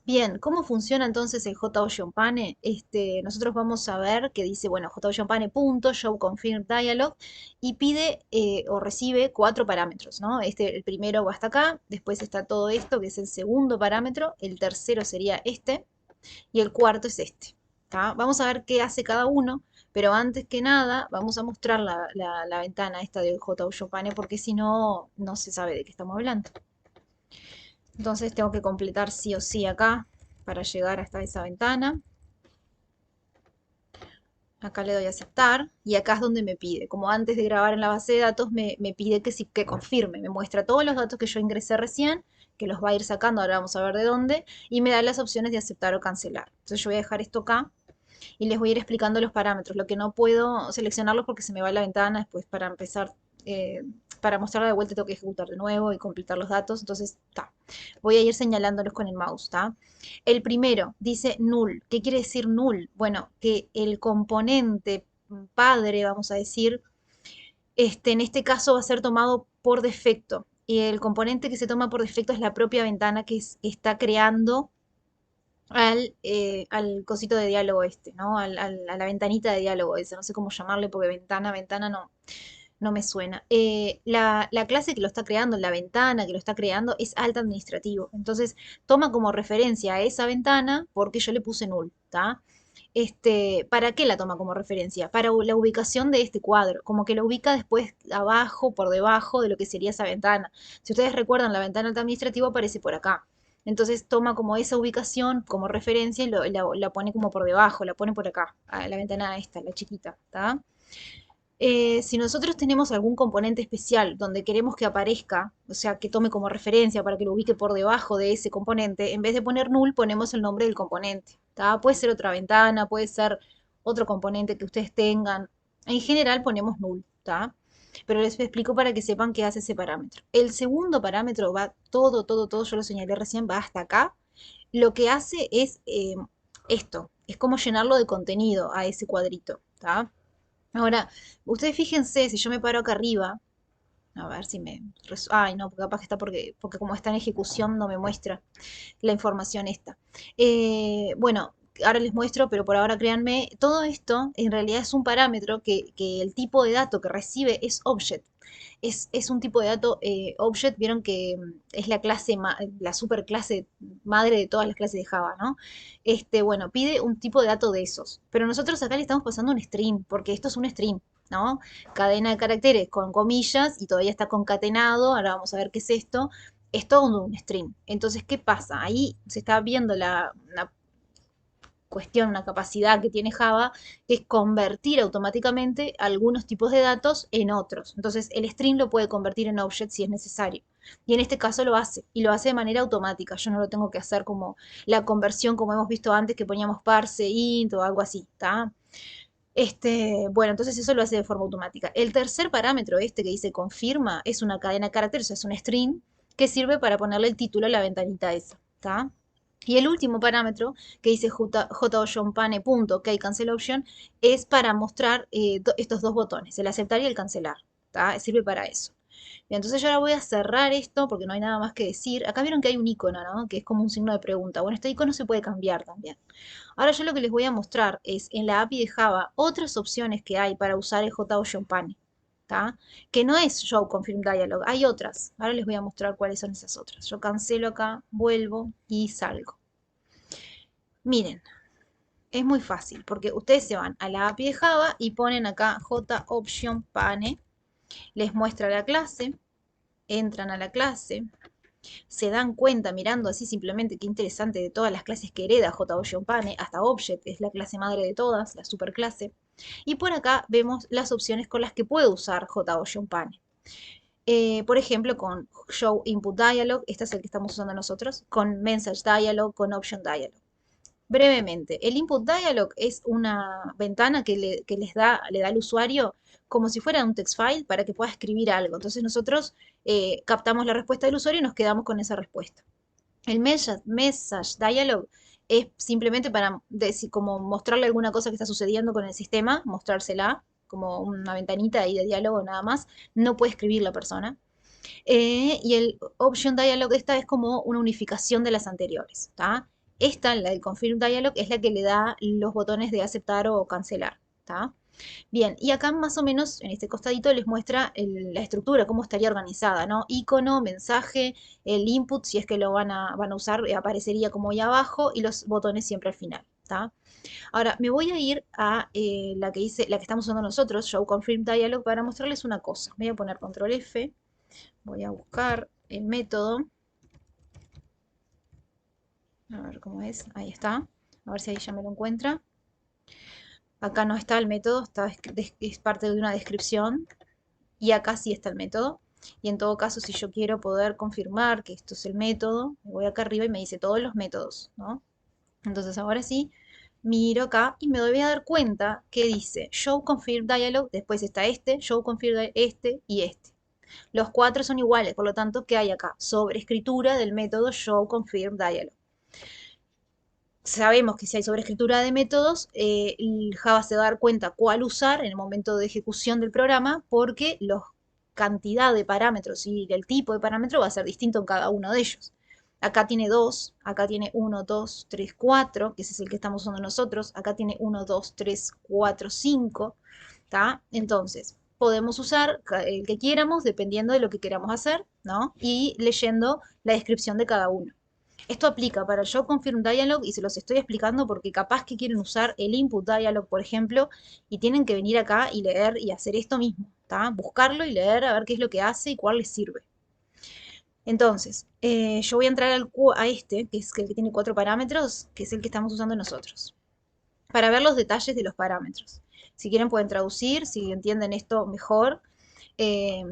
Bien, ¿cómo funciona entonces el JOSHOMPANE? Nosotros vamos a ver que dice, bueno, JOSHOMPANE punto, show confirm dialog, y pide o recibe cuatro parámetros, ¿no? El primero va hasta acá, después está todo esto, que es el segundo parámetro, el tercero sería este, y el cuarto es este. ¿Tá? Vamos a ver qué hace cada uno, pero antes que nada vamos a mostrar la ventana esta del JOSHOMPANE, porque si no, no se sabe de qué estamos hablando. Entonces tengo que completar sí o sí acá para llegar hasta esa ventana. Acá le doy a aceptar y acá es donde me pide. Como antes de grabar en la base de datos me pide que, sí, que confirme. Me muestra todos los datos que yo ingresé recién, que los va a ir sacando, ahora vamos a ver de dónde, y me da las opciones de aceptar o cancelar. Entonces yo voy a dejar esto acá y les voy a ir explicando los parámetros. Lo que no puedo seleccionarlos porque se me va la ventana después para empezar, eh, para mostrarla de vuelta tengo que ejecutar de nuevo y completar los datos. Entonces, está. Voy a ir señalándolos con el mouse, ¿está? El primero dice null. ¿Qué quiere decir null? Bueno, que el componente padre, vamos a decir, en este caso va a ser tomado por defecto. Y el componente que se toma por defecto es la propia ventana que está creando al cosito de diálogo ¿no? A la ventanita de diálogo ese, no sé cómo llamarle porque ventana no, no me suena. La clase que lo está creando, la ventana que lo está creando es alt administrativo. Entonces toma como referencia a esa ventana porque yo le puse null, ¿está? ¿Para qué la toma como referencia? Para la ubicación de este cuadro, como que lo ubica después abajo, por debajo de lo que sería esa ventana. Si ustedes recuerdan, la ventana administrativa aparece por acá. Entonces toma como esa ubicación como referencia y la pone como por debajo, la pone por acá, a la ventana esta, la chiquita, ¿está? Si nosotros tenemos algún componente especial donde queremos que aparezca, o sea, que tome como referencia para que lo ubique por debajo de ese componente, en vez de poner null, ponemos el nombre del componente. ¿Tá? Puede ser otra ventana, puede ser otro componente que ustedes tengan. En general ponemos null, ¿tá? Pero les explico para que sepan qué hace ese parámetro. El segundo parámetro va todo, yo lo señalé recién, va hasta acá. Lo que hace es esto, es como llenarlo de contenido a ese cuadrito, ¿tá? Ahora, ustedes fíjense, si yo me paro acá arriba, a ver si me... Ay, no, porque capaz que está porque como está en ejecución no me muestra la información esta. Bueno, ahora les muestro, pero por ahora créanme, todo esto en realidad es un parámetro que el tipo de dato que recibe es object. Es un tipo de dato object, vieron que es la clase, la superclase madre de todas las clases de Java, ¿no? Bueno, pide un tipo de dato de esos. Pero nosotros acá le estamos pasando un string, porque esto es un string, ¿no? Cadena de caracteres con comillas y todavía está concatenado. Ahora vamos a ver qué es esto. Es todo un string. Entonces, ¿qué pasa? Ahí se está viendo una cuestión, una capacidad que tiene Java, que es convertir automáticamente algunos tipos de datos en otros. Entonces, el string lo puede convertir en object si es necesario. Y en este caso lo hace, y lo hace de manera automática. Yo no lo tengo que hacer como la conversión, como hemos visto antes, que poníamos parse, int o algo así, ¿está? Bueno, entonces eso lo hace de forma automática. El tercer parámetro, este que dice confirma, es una cadena de caracteres, o sea, es un string que sirve para ponerle el título a la ventanita esa, ¿está? Y el último parámetro, que dice JOSHOMPANE.OK cancel option, es para mostrar estos dos botones, el aceptar y el cancelar, ¿tá? Sirve para eso. Bien, entonces yo ahora voy a cerrar esto porque no hay nada más que decir. Acá vieron que hay un icono, ¿no? Que es como un signo de pregunta. Bueno, este icono se puede cambiar también. Ahora yo lo que les voy a mostrar es en la API de Java otras opciones que hay para usar el JOSHOMPANE, ¿tá? Que no es Show Confirm Dialog, hay otras. Ahora les voy a mostrar cuáles son esas otras. Yo cancelo acá, vuelvo y salgo. Miren, es muy fácil porque ustedes se van a la API de Java y ponen acá JOptionPane, les muestra la clase, entran a la clase, se dan cuenta mirando así simplemente qué interesante de todas las clases que hereda JOptionPane, hasta Object es la clase madre de todas, la superclase. Y por acá vemos las opciones con las que puede usar JOptionPane. Por ejemplo, con Show Input Dialog, este es el que estamos usando nosotros, con Message Dialog, con Option Dialog. Brevemente, el Input Dialog es una ventana que le da al usuario como si fuera un text file para que pueda escribir algo. Entonces nosotros captamos la respuesta del usuario y nos quedamos con esa respuesta. El message Dialog es simplemente para decir, como mostrarle alguna cosa que está sucediendo con el sistema, mostrársela como una ventanita ahí de diálogo nada más. No puede escribir la persona. Y el Option Dialog esta es como una unificación de las anteriores, ¿tá? Esta, la del confirm dialog, es la que le da los botones de aceptar o cancelar. ¿Tá? Bien, y acá más o menos en este costadito les muestra la estructura, cómo estaría organizada, ¿no? Icono, mensaje, el input, si es que lo van a usar, aparecería como ahí abajo y los botones siempre al final, ¿tá? Ahora, me voy a ir a la que estamos usando nosotros, Show Confirm Dialog, para mostrarles una cosa. Voy a poner control F, voy a buscar el método, a ver cómo es, ahí está, a ver si ahí ya me lo encuentra. Acá no está el método, es parte de una descripción y acá sí está el método. Y en todo caso, si yo quiero poder confirmar que esto es el método, me voy acá arriba y me dice todos los métodos, ¿no? Entonces ahora sí, miro acá y me voy a dar cuenta que dice Show Confirm Dialog, después está este, Show Confirm este y este. Los cuatro son iguales, por lo tanto, ¿qué hay acá? Sobreescritura del método Show Confirm Dialog. Sabemos que si hay sobreescritura de métodos, el Java se va a dar cuenta cuál usar en el momento de ejecución del programa porque la cantidad de parámetros y el tipo de parámetro va a ser distinto en cada uno de ellos. Acá tiene dos, acá tiene uno, 2, 3, 4, que ese es el que estamos usando nosotros. Acá tiene uno, 2, 3, 4, 5. ¿Tá? Entonces, podemos usar el que quieramos dependiendo de lo que queramos hacer, ¿no? Y leyendo la descripción de cada uno. Esto aplica para el Show Confirm Dialog y se los estoy explicando porque capaz que quieren usar el Input Dialog, por ejemplo, y tienen que venir acá y leer y hacer esto mismo, ¿tá? Buscarlo y leer a ver qué es lo que hace y cuál les sirve. Entonces, yo voy a entrar a este, que es el que tiene cuatro parámetros, que es el que estamos usando nosotros, para ver los detalles de los parámetros. Si quieren pueden traducir, si entienden esto mejor. Eh,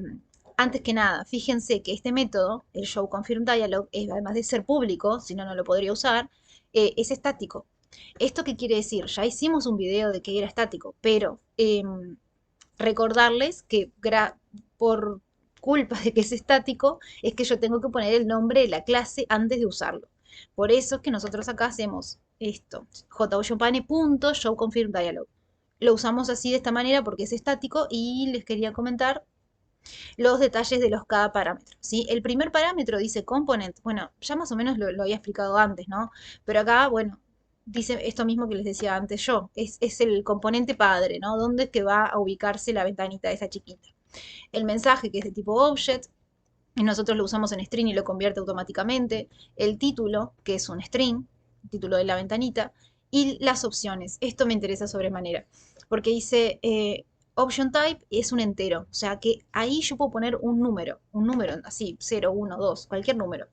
Antes que nada, fíjense que este método, el Show Confirm Dialog, además de ser público, si no, no lo podría usar, es estático. ¿Esto qué quiere decir? Ya hicimos un video de que era estático, pero recordarles que por culpa de que es estático, es que yo tengo que poner el nombre de la clase antes de usarlo. Por eso es que nosotros acá hacemos esto, joshopane.showConfirmDialog. Lo usamos así de esta manera porque es estático y les quería comentar los detalles de los cada parámetro, ¿sí? El primer parámetro dice component, bueno, ya más o menos lo había explicado antes, ¿no? Pero acá, bueno, dice esto mismo que les decía antes yo, es el componente padre, ¿no? ¿Dónde es que va a ubicarse la ventanita de esa chiquita? El mensaje, que es de tipo object, y nosotros lo usamos en string y lo convierte automáticamente. El título, que es un string, el título de la ventanita, y las opciones. Esto me interesa sobremanera, porque dice option type es un entero, o sea que ahí yo puedo poner un número así, 0, 1, 2, cualquier número.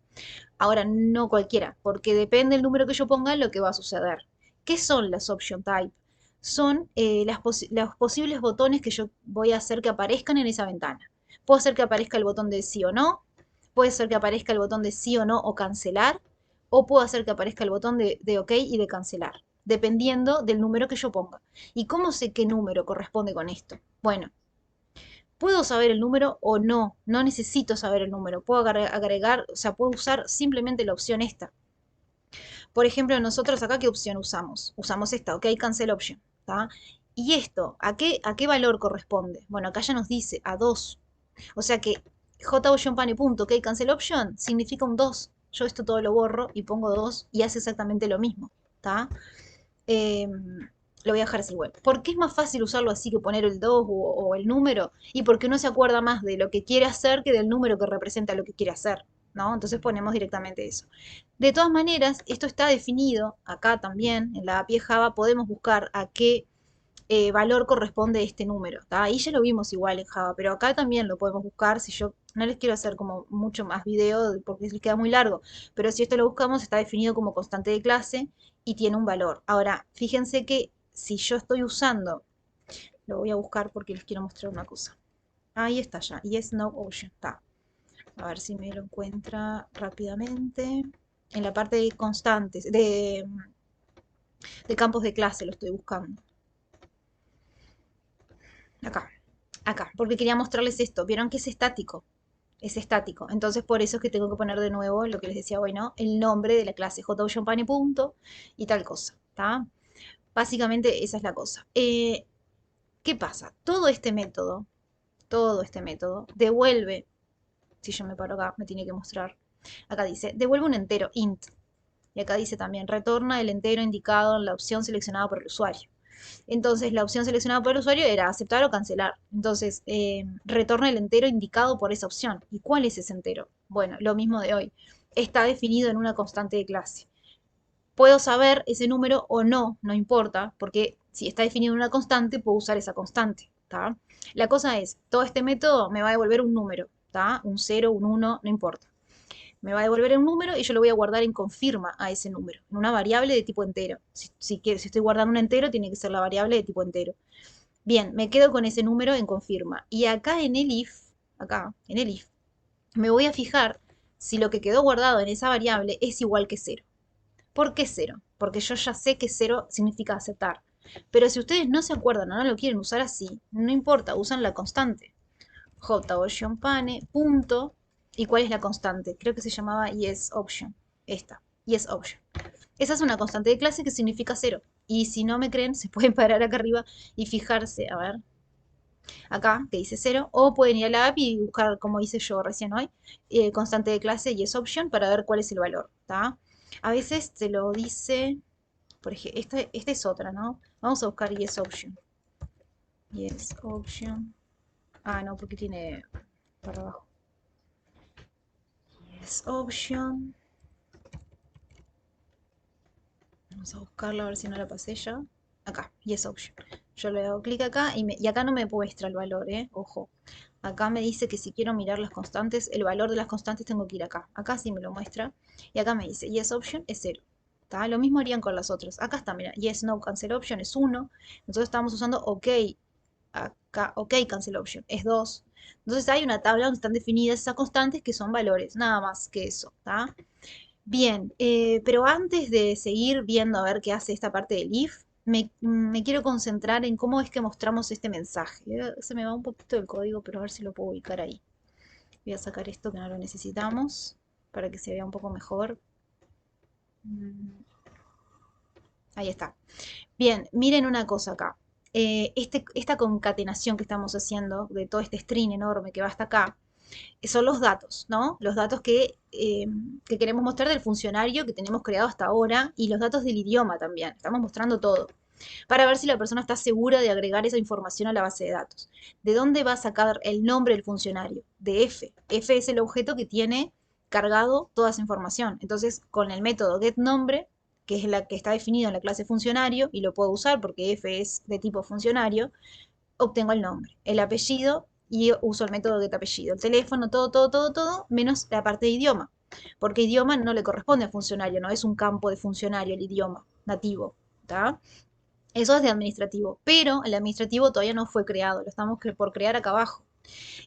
Ahora, no cualquiera, porque depende del número que yo ponga lo que va a suceder. ¿Qué son las option type? Son los posibles botones que yo voy a hacer que aparezcan en esa ventana. Puedo hacer que aparezca el botón de sí o no, puede ser que aparezca el botón de sí o no o cancelar, o puedo hacer que aparezca el botón de OK y de cancelar, dependiendo del número que yo ponga. ¿Y cómo sé qué número corresponde con esto? Bueno, puedo saber el número o no, no necesito saber el número, puedo agregar, o sea, puedo usar simplemente la opción esta. Por ejemplo, nosotros acá, ¿qué opción usamos? Usamos esta, OK, cancel option, ¿tá? ¿Y esto, a qué valor corresponde? Bueno, acá ya nos dice a 2. O sea que joshpane.OK cancel option significa un 2. Yo esto todo lo borro y pongo 2 y hace exactamente lo mismo, ¿tá? Lo voy a dejar así igual. ¿Por qué es más fácil usarlo así que poner el 2 o el número? Y porque uno se acuerda más de lo que quiere hacer que del número que representa lo que quiere hacer, ¿no? Entonces ponemos directamente eso. De todas maneras, esto está definido acá también, en la API Java podemos buscar a qué valor corresponde este número. ¿Tá? Ahí ya lo vimos igual en Java, pero acá también lo podemos buscar. Si yo no les quiero hacer como mucho más video porque les queda muy largo, pero si esto lo buscamos está definido como constante de clase y tiene un valor. Ahora, fíjense que si yo estoy usando, lo voy a buscar porque les quiero mostrar una cosa. Ahí está ya, y es no ocean. Está. A ver si me lo encuentra rápidamente. En la parte de constantes, de campos de clase lo estoy buscando. Acá, acá, porque quería mostrarles esto. Vieron que es estático. Es estático. Entonces, por eso es que tengo que poner de nuevo lo que les decía, bueno, el nombre de la clase, joshpane punto y tal cosa. ¿Tá? Básicamente esa es la cosa. ¿Qué pasa? Todo este método, devuelve, si yo me paro acá, me tiene que mostrar, acá dice, devuelve un entero, int. Y acá dice también, retorna el entero indicado en la opción seleccionada por el usuario. Entonces, la opción seleccionada por el usuario era aceptar o cancelar. Entonces, retorna el entero indicado por esa opción. ¿Y cuál es ese entero? Bueno, lo mismo de hoy. Está definido en una constante de clase. Puedo saber ese número o no, no importa, porque si está definido en una constante, puedo usar esa constante. ¿Tá? La cosa es, todo este método me va a devolver un número, ¿tá? Un 0, un 1, no importa. Me va a devolver un número y yo lo voy a guardar en confirma a ese número, en una variable de tipo entero. Si estoy guardando un entero, tiene que ser la variable de tipo entero. Bien, me quedo con ese número en confirma. Y acá en el if, me voy a fijar si lo que quedó guardado en esa variable es igual que cero. ¿Por qué cero? Porque yo ya sé que cero significa aceptar. Pero si ustedes no se acuerdan o no lo quieren usar así, no importa, usan la constante. J punto. ¿Y cuál es la constante? Creo que se llamaba yes option. Esta, yes option. Esa es una constante de clase que significa cero. Y si no me creen, se pueden parar acá arriba y fijarse, a ver, acá que dice cero, o pueden ir a la app y buscar, como hice yo recién hoy, constante de clase yes option para ver cuál es el valor. ¿Tá? A veces te lo dice, por ejemplo, esta es otra, ¿no? Vamos a buscar yes option. Yes option. Ah, no, porque tiene para abajo. Yes option. Vamos a buscarla a ver si no la pasé ya. Acá, yes option. Yo le hago clic acá y acá no me muestra el valor, ojo. Acá me dice que si quiero mirar las constantes, el valor de las constantes tengo que ir acá. Acá sí me lo muestra. Y acá me dice yes option es 0. ¿Tá? Lo mismo harían con las otras. Acá está, mira, yes no cancel option es 1. Entonces estamos usando ok. Acá, ok cancel option es 2. Entonces hay una tabla donde están definidas esas constantes que son valores, nada más que eso. ¿Tá? Bien, pero antes de seguir viendo a ver qué hace esta parte del if, me quiero concentrar en cómo es que mostramos este mensaje. Se me va un poquito el código, pero a ver si lo puedo ubicar ahí. Voy a sacar esto que no lo necesitamos para que se vea un poco mejor. Mm, Ahí está. Bien, miren una cosa acá. Esta concatenación que estamos haciendo de todo este string enorme que va hasta acá, son los datos, ¿no? Los datos que queremos mostrar del funcionario que tenemos creado hasta ahora y los datos del idioma también. Estamos mostrando todo para ver si la persona está segura de agregar esa información a la base de datos. ¿De dónde va a sacar el nombre del funcionario? De F. F es el objeto que tiene cargado toda esa información. Entonces, con el método getNombre, que es la que está definido en la clase funcionario, y lo puedo usar porque F es de tipo funcionario, obtengo el nombre, el apellido y uso el método getApellido. El teléfono, todo, menos la parte de idioma. Porque idioma no le corresponde a funcionario, no es un campo de funcionario el idioma nativo. ¿Tá? Eso es de administrativo, pero el administrativo todavía no fue creado, lo estamos por crear acá abajo.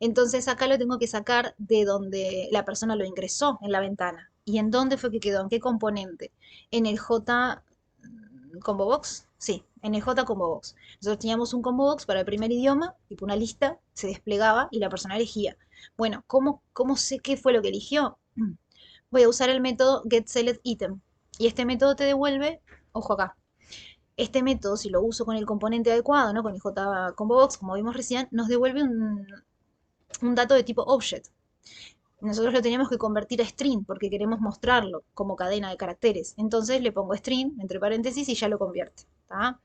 Entonces acá lo tengo que sacar de donde la persona lo ingresó en la ventana. ¿Y en dónde fue que quedó? ¿En qué componente? En el J Combo Box. Sí, en el J Combo Box. Nosotros teníamos un Combo Box para el primer idioma, tipo una lista, se desplegaba y la persona elegía. Bueno, ¿cómo sé qué fue lo que eligió? Voy a usar el método getSelectItem. Y este método te devuelve, ojo acá, este método, si lo uso con el componente adecuado, ¿no? Con el JComboBox, como vimos recién, nos devuelve un dato de tipo object. Nosotros lo teníamos que convertir a string porque queremos mostrarlo como cadena de caracteres. Entonces le pongo string entre paréntesis y ya lo convierte. ¿Tá?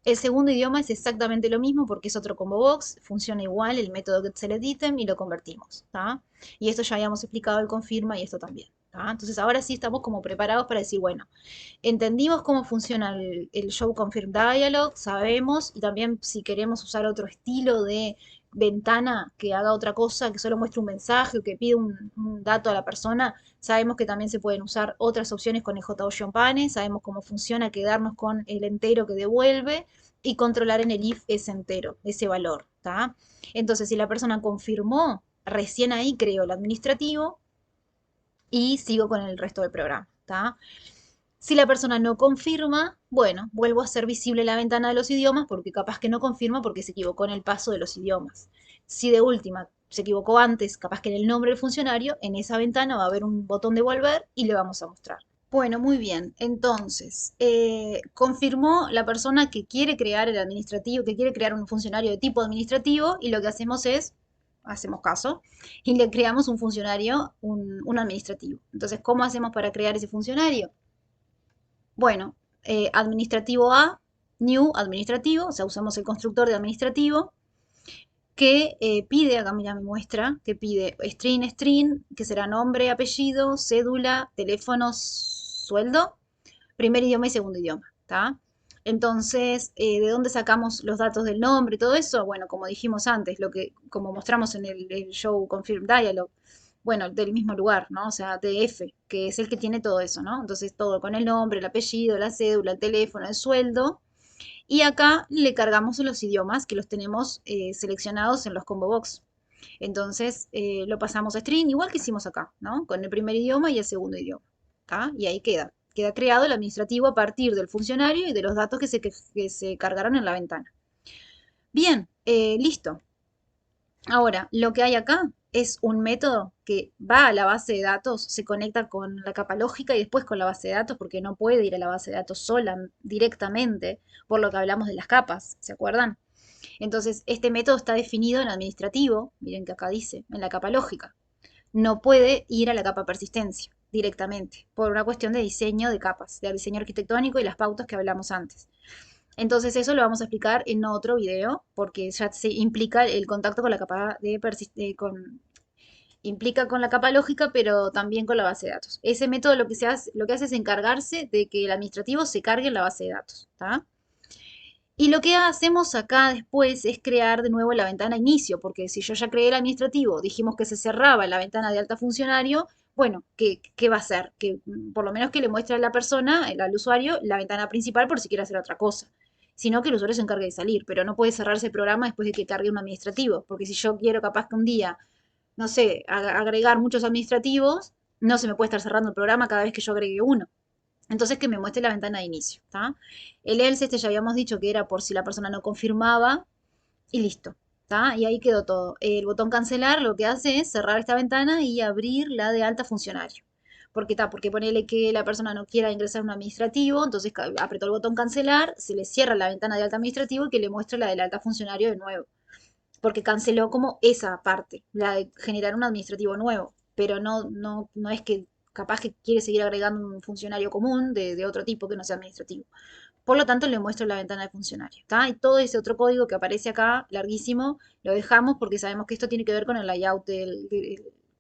El segundo idioma es exactamente lo mismo porque es otro combo box, funciona igual el método getSelectItem y lo convertimos. ¿Tá? Y esto ya habíamos explicado el confirma y esto también. ¿Tá? Entonces ahora sí estamos como preparados para decir, bueno, entendimos cómo funciona el show confirm dialog, sabemos, y también si queremos usar otro estilo de ventana que haga otra cosa, que solo muestre un mensaje o que pida un dato a la persona, sabemos que también se pueden usar otras opciones con el JOtion Pane, sabemos cómo funciona quedarnos con el entero que devuelve y controlar en el if ese entero, ese valor. ¿Tá? Entonces, si la persona confirmó, recién ahí creo el administrativo y sigo con el resto del programa. ¿Tá? Si la persona no confirma, bueno, vuelvo a hacer visible la ventana de los idiomas porque capaz que no confirma porque se equivocó en el paso de los idiomas. Si de última se equivocó antes, capaz que en el nombre del funcionario, en esa ventana va a haber un botón de volver y le vamos a mostrar. Bueno, muy bien. Entonces, confirmó la persona que quiere crear el administrativo, que quiere crear un funcionario de tipo administrativo y lo que hacemos es, hacemos caso, y le creamos un funcionario, un administrativo. Entonces, ¿cómo hacemos para crear ese funcionario? Bueno, administrativo A, new administrativo, o sea, usamos el constructor de administrativo que pide, acá mira me muestra, que pide string, que será nombre, apellido, cédula, teléfono, sueldo, primer idioma y segundo idioma, ¿está? Entonces, ¿de dónde sacamos los datos del nombre y todo eso? Bueno, como dijimos antes, como mostramos en el show Confirm Dialog, bueno, del mismo lugar, ¿no? O sea, DF, que es el que tiene todo eso, ¿no? Entonces, todo con el nombre, el apellido, la cédula, el teléfono, el sueldo. Y acá le cargamos los idiomas que los tenemos seleccionados en los combo box. Entonces, lo pasamos a string, igual que hicimos acá, ¿no? Con el primer idioma y el segundo idioma. ¿Tá? Y ahí queda. Queda creado el administrativo a partir del funcionario y de los datos que se cargaron en la ventana. Bien, listo. Ahora, lo que hay acá es un método que va a la base de datos, se conecta con la capa lógica y después con la base de datos, porque no puede ir a la base de datos sola directamente, por lo que hablamos de las capas, ¿se acuerdan? Entonces, este método está definido en administrativo, miren que acá dice, en la capa lógica. No puede ir a la capa persistencia directamente, por una cuestión de diseño de capas, de diseño arquitectónico y las pautas que hablamos antes. Entonces eso lo vamos a explicar en otro video, porque ya se implica el contacto con la capa implica con la capa lógica, pero también con la base de datos. Ese método lo que hace es encargarse de que el administrativo se cargue en la base de datos, ¿tá? Y lo que hacemos acá después es crear de nuevo la ventana inicio, porque si yo ya creé el administrativo, dijimos que se cerraba la ventana de alta funcionario, bueno, ¿qué va a hacer? Que por lo menos que le muestre a la persona, al usuario, la ventana principal por si quiere hacer otra cosa. Sino que el usuario se encargue de salir, pero no puede cerrarse el programa después de que cargue un administrativo, porque si yo quiero capaz que un día, no sé, agregar muchos administrativos, no se me puede estar cerrando el programa cada vez que yo agregue uno. Entonces que me muestre la ventana de inicio, ¿está? El else este ya habíamos dicho que era por si la persona no confirmaba y listo, ¿está? Y ahí quedó todo. El botón cancelar lo que hace es cerrar esta ventana y abrir la de alta funcionario. ¿Por qué está? Porque ponele que la persona no quiera ingresar a un administrativo, entonces apretó el botón cancelar, se le cierra la ventana de alta administrativo y que le muestre la del alta funcionario de nuevo. Porque canceló como esa parte, la de generar un administrativo nuevo, pero no es que capaz que quiere seguir agregando un funcionario común de otro tipo que no sea administrativo. Por lo tanto, le muestro la ventana de funcionario. ¿Tá? Y todo ese otro código que aparece acá, larguísimo, lo dejamos porque sabemos que esto tiene que ver con el layout del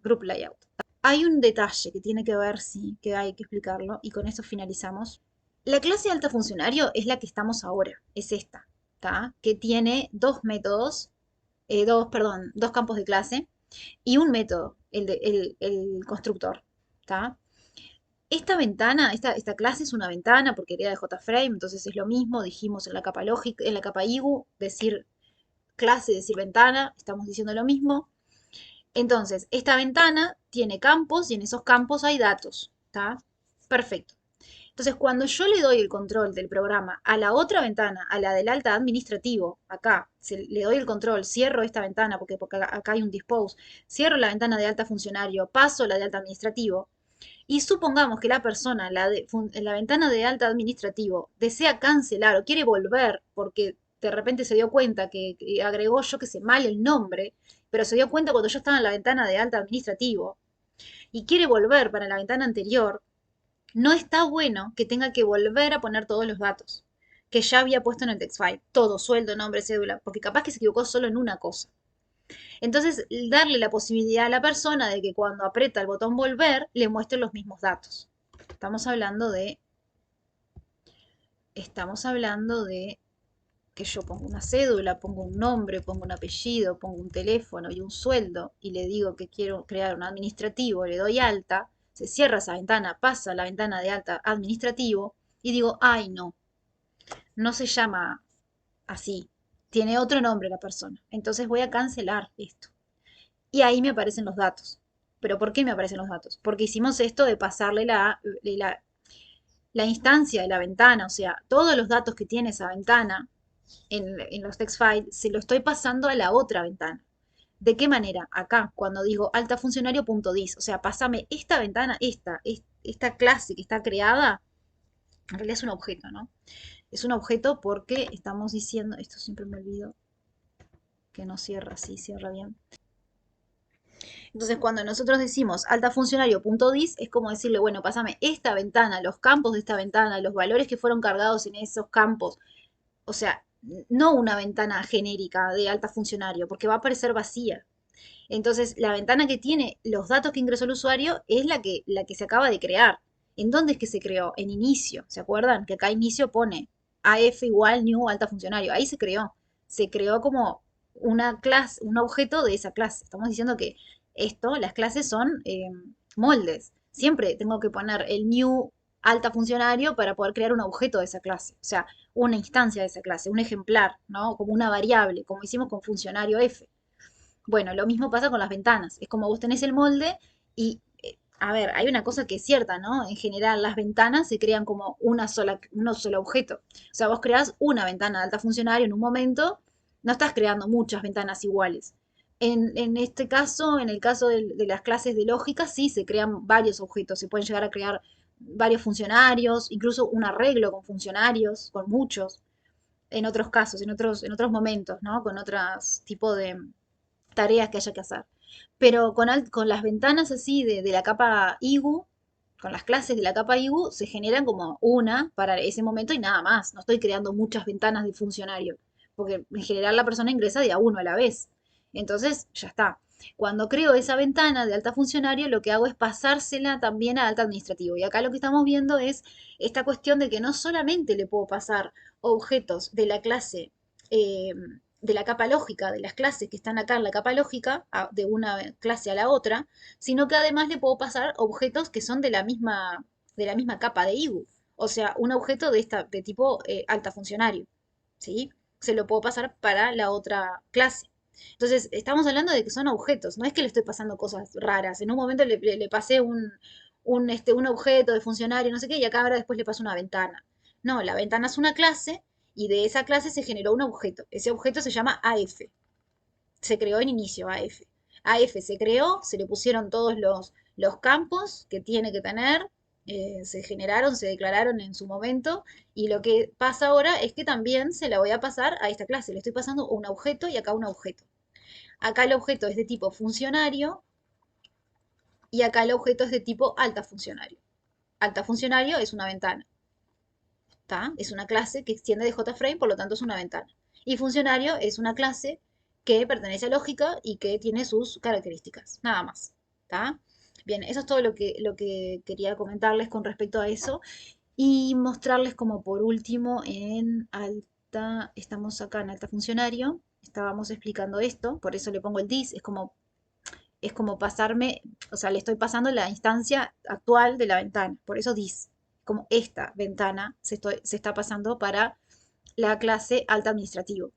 group layout. Hay un detalle que tiene que ver, sí, que hay que explicarlo, y con eso finalizamos. La clase alta funcionario es la que estamos ahora, es esta, ¿tá? Que tiene dos métodos, dos campos de clase y un método, el constructor, ¿tá? Esta ventana, esta clase es una ventana porque era de JFrame, entonces es lo mismo, dijimos en la capa lógica, en la capa IGU, decir clase, decir ventana, estamos diciendo lo mismo. Entonces, esta ventana tiene campos y en esos campos hay datos, ¿está? Perfecto. Entonces, cuando yo le doy el control del programa a la otra ventana, a la del alta administrativo, acá, le doy el control, cierro esta ventana porque acá hay un dispose, cierro la ventana de alta funcionario, paso la de alta administrativo, y supongamos que la persona, en la ventana de alta administrativo, desea cancelar o quiere volver porque de repente se dio cuenta que agregó, yo que sé, mal el nombre, pero se dio cuenta cuando yo estaba en la ventana de alta administrativo y quiere volver para la ventana anterior, no está bueno que tenga que volver a poner todos los datos que ya había puesto en el text file, todo, sueldo, nombre, cédula, porque capaz que se equivocó solo en una cosa. Entonces, darle la posibilidad a la persona de que cuando aprieta el botón volver, le muestre los mismos datos. Estamos hablando de, estamos hablando de que yo pongo una cédula, pongo un nombre, pongo un apellido, pongo un teléfono y un sueldo y le digo que quiero crear un administrativo, le doy alta, se cierra esa ventana, pasa a la ventana de alta administrativo y digo, ay no, no se llama así, tiene otro nombre la persona. Entonces voy a cancelar esto. Y ahí me aparecen los datos. ¿Pero por qué me aparecen los datos? Porque hicimos esto de pasarle la instancia de la ventana, o sea, todos los datos que tiene esa ventana en los text files, se lo estoy pasando a la otra ventana. ¿De qué manera? Acá, cuando digo altafuncionario.dis, o sea, pásame esta ventana, esta clase que está creada, en realidad es un objeto, ¿no? Es un objeto porque estamos diciendo, esto siempre me olvido, que no cierra así, cierra bien. Entonces, cuando nosotros decimos alta funcionario.dis, es como decirle, bueno, pásame esta ventana, los campos de esta ventana, los valores que fueron cargados en esos campos. O sea, no una ventana genérica de alta funcionario, porque va a aparecer vacía. Entonces, la ventana que tiene los datos que ingresó el usuario es la que se acaba de crear. ¿En dónde es que se creó? En inicio. ¿Se acuerdan? Que acá inicio pone AF igual new alta funcionario. Ahí se creó. Se creó como una clase, un objeto de esa clase. Estamos diciendo que las clases son moldes. Siempre tengo que poner el new alta funcionario para poder crear un objeto de esa clase. O sea, una instancia de esa clase, un ejemplar, ¿no? Como una variable, como hicimos con funcionario F. Bueno, lo mismo pasa con las ventanas. Es como vos tenés el molde y, a ver, hay una cosa que es cierta, ¿no? En general, las ventanas se crean como un solo objeto. O sea, vos creás una ventana de alta funcionario en un momento, no estás creando muchas ventanas iguales. En este caso, en el caso de las clases de lógica, sí se crean varios objetos. Se pueden llegar a crear varios funcionarios, incluso un arreglo con funcionarios, con muchos, en otros casos, en otros momentos, ¿no? Con otros tipos de tareas que haya que hacer. Pero con las ventanas así de la capa IGU, con las clases de la capa IGU, se generan como una para ese momento y nada más. No estoy creando muchas ventanas de funcionario, porque en general la persona ingresa de a uno a la vez. Entonces, ya está. Cuando creo esa ventana de alta funcionario, lo que hago es pasársela también a alta administrativo. Y acá lo que estamos viendo es esta cuestión de que no solamente le puedo pasar objetos de la clase eh, de la capa lógica, de las clases que están acá en la capa lógica, de una clase a la otra, sino que además le puedo pasar objetos que son de la misma capa de IGU. O sea, un objeto de tipo alta funcionario. ¿Sí? Se lo puedo pasar para la otra clase. Entonces, estamos hablando de que son objetos, no es que le estoy pasando cosas raras. En un momento le pasé un objeto de funcionario, no sé qué, y acá ahora después le paso una ventana. No, la ventana es una clase y de esa clase se generó un objeto. Ese objeto se llama AF. Se creó en inicio AF. AF se creó, se le pusieron todos los campos que tiene que tener, se generaron, se declararon en su momento, y lo que pasa ahora es que también se la voy a pasar a esta clase. Le estoy pasando un objeto y acá un objeto. Acá el objeto es de tipo funcionario y acá el objeto es de tipo alta funcionario. Alta funcionario es una ventana. ¿Tá? Es una clase que extiende de JFrame, por lo tanto es una ventana. Y funcionario es una clase que pertenece a lógica y que tiene sus características, nada más. ¿Tá? Bien, eso es todo lo que quería comentarles con respecto a eso y mostrarles como por último estamos acá en alta funcionario, estábamos explicando esto, por eso le pongo el dis, es como pasarme, o sea, le estoy pasando la instancia actual de la ventana, por eso dis, como esta ventana se está pasando para la clase alta administrativo.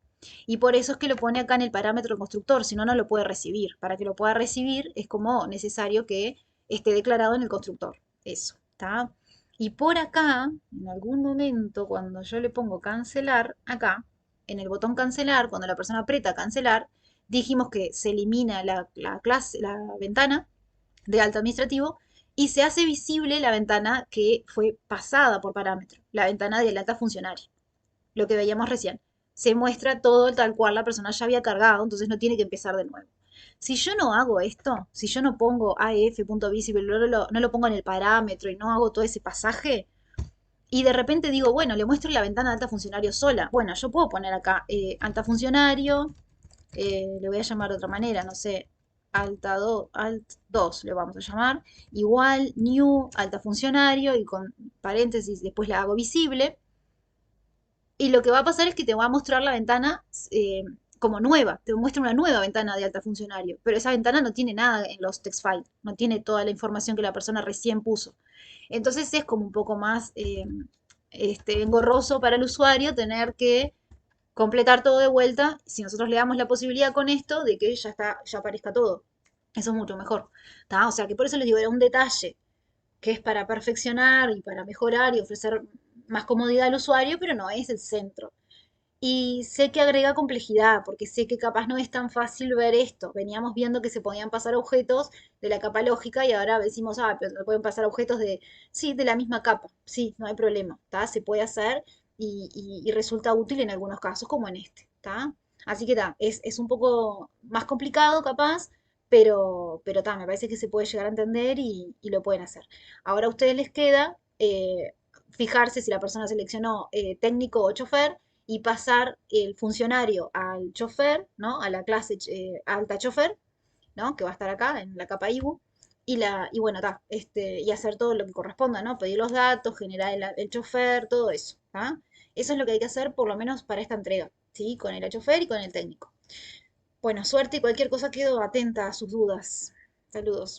Y por eso es que lo pone acá en el parámetro constructor, si no, no lo puede recibir. Para que lo pueda recibir es como necesario que esté declarado en el constructor. Eso, ¿está? Y por acá, en algún momento, cuando yo le pongo cancelar, acá, en el botón cancelar, cuando la persona aprieta cancelar, dijimos que se elimina la clase, la ventana de alto administrativo y se hace visible la ventana que fue pasada por parámetro, la ventana del alta funcionario, lo que veíamos recién. Se muestra todo tal cual la persona ya había cargado, entonces no tiene que empezar de nuevo. Si yo no hago esto, si yo no pongo af.visible, no lo pongo en el parámetro y no hago todo ese pasaje, y de repente digo, bueno, le muestro la ventana de alta funcionario sola. Bueno, yo puedo poner acá alta funcionario, le voy a llamar de otra manera, no sé, alt 2 le vamos a llamar, igual new alta funcionario y con paréntesis después la hago visible. Y lo que va a pasar es que te va a mostrar la ventana como nueva, te muestra una nueva ventana de alta funcionario, pero esa ventana no tiene nada en los text files, no tiene toda la información que la persona recién puso. Entonces es como un poco más engorroso para el usuario tener que completar todo de vuelta, si nosotros le damos la posibilidad con esto de que ya está, ya aparezca todo. Eso es mucho mejor. ¿Tá? O sea que por eso les digo, era un detalle que es para perfeccionar y para mejorar y ofrecer más comodidad al usuario, pero no es el centro. Y sé que agrega complejidad, porque sé que capaz no es tan fácil ver esto. Veníamos viendo que se podían pasar objetos de la capa lógica y ahora decimos, pero se pueden pasar objetos sí, de la misma capa. Sí, no hay problema, ¿tá? Se puede hacer y resulta útil en algunos casos, como en este, ¿tá? Así que es un poco más complicado capaz, pero ta, me parece que se puede llegar a entender y lo pueden hacer. Ahora a ustedes les queda fijarse si la persona seleccionó técnico o chofer y pasar el funcionario al chofer, ¿no? A la clase alta chofer, ¿no? Que va a estar acá en la capa IBU. Y bueno, ta, y hacer todo lo que corresponda, ¿no? Pedir los datos, generar el chofer, todo eso, ¿tá? Eso es lo que hay que hacer por lo menos para esta entrega, ¿sí? Con el chofer y con el técnico. Bueno, suerte y cualquier cosa quedo atenta a sus dudas. Saludos.